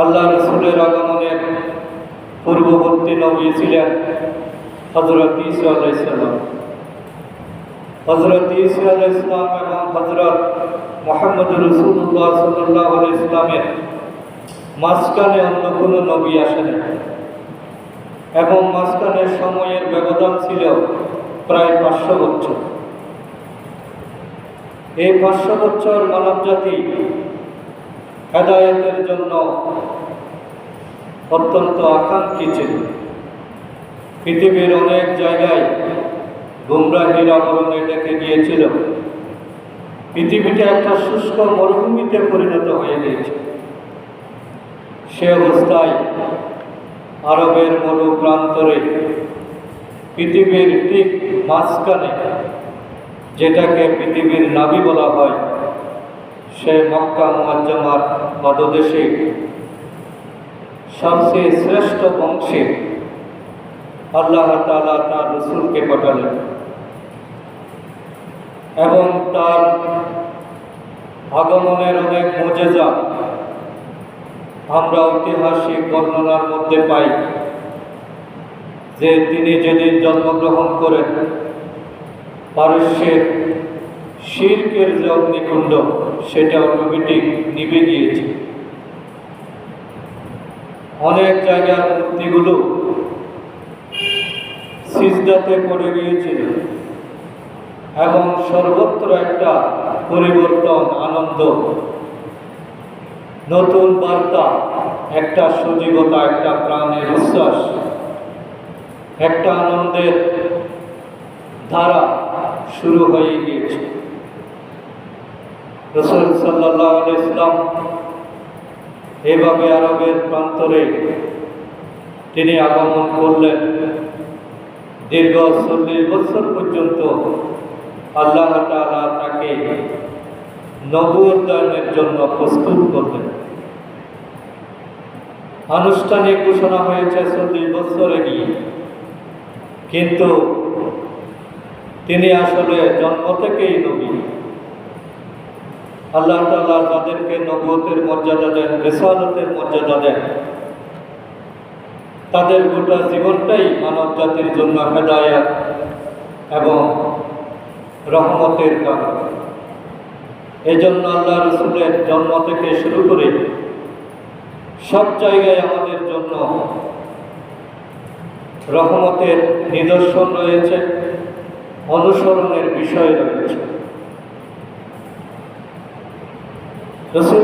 আল্লাহ রসুলের আগমনের পূর্ববর্তী নবী ছিলেন হযরত ঈসা আলাইহিস সালাম। হযরত ঈসা আলাইহিস সালাম এবং হযরত মুহাম্মদ রাসূলুল্লাহ সাল্লাল্লাহু আলাইহি ওয়াসাল্লামের মাঝখানে অন্য কোনো নবী আসেনি এবং মাঝখানে সময়ের ব্যবধান ছিল প্রায় 500 বছর। এই 500 বছর মানবজাতি হেদায়েতের জন্য অত্যন্ত আকাঙ্ক্ষী ছিল। পৃথিবীর অনেক জায়গায় গুমরাহির আবরণে ডেকে গিয়েছিল। পৃথিবীটা একটা শুষ্ক মরুভূমিতে পরিণত হয়ে গিয়েছে। সে অবস্থায় আরবের মরু প্রান্তরে পৃথিবীর ঠিক মাঝখানে, যেটাকে পৃথিবীর নাভি বলা হয়, সে মক্কা মুআজ্জামার পাদদেশে সবচেয়ে শ্রেষ্ঠ বংশে আল্লাহ তাআলা তার রাসূলকে পাঠালেন এবং তার আগমনের অনেক মুজিজা আমরা ঐতিহাসিক বর্ণনার মধ্যে পাই যে তিনি যেদিন জন্মগ্রহণ করেন পারস্যের শিরকের যে অগ্নিকুণ্ড সেটা অটোমেটিক নিভে গিয়েছে। অনেক জায়গার মূর্তিগুলো সিজদাতে পড়ে গিয়েছিল এবং সর্বত্র একটা পরিবর্তন, আনন্দ, নতুন বার্তা, একটা সজীবতা, একটা প্রাণের উচ্ছ্বাস, একটা আনন্দের ধারা শুরু হয়ে গিয়েছে। রাসূল সাল্লাল্লাহু আলাইহি ওয়াসাল্লাম এভাবে আরবের প্রান্তরে তিনি আগমন করলেন। দীর্ঘ 40 বছর পর্যন্ত আল্লাহ তাআলা তাকে নবুয়ত দানের জন্য প্রস্তুত করলেন। আনুষ্ঠানিক ঘোষণা হয়েছে 40 বছরে গিয়ে, কিন্তু তিনি আসলে জন্ম থেকেই নবী। আল্লাহ তাআলা যাদেরকে নবুয়তের মর্যাদা দেন, রিসালাতের মর্যাদা দেন, তাদের গোটা জীবনটাই মানব জাতির জন্য হেদায়েত এবং রহমতের কারণ। এই জন্য আল্লাহ রসুলের জন্ম থেকে শুরু করে সব জায়গায় আমাদের জন্য রহমতের নিদর্শন রয়েছে, অনুসরণের বিষয় রয়েছে। রাসূল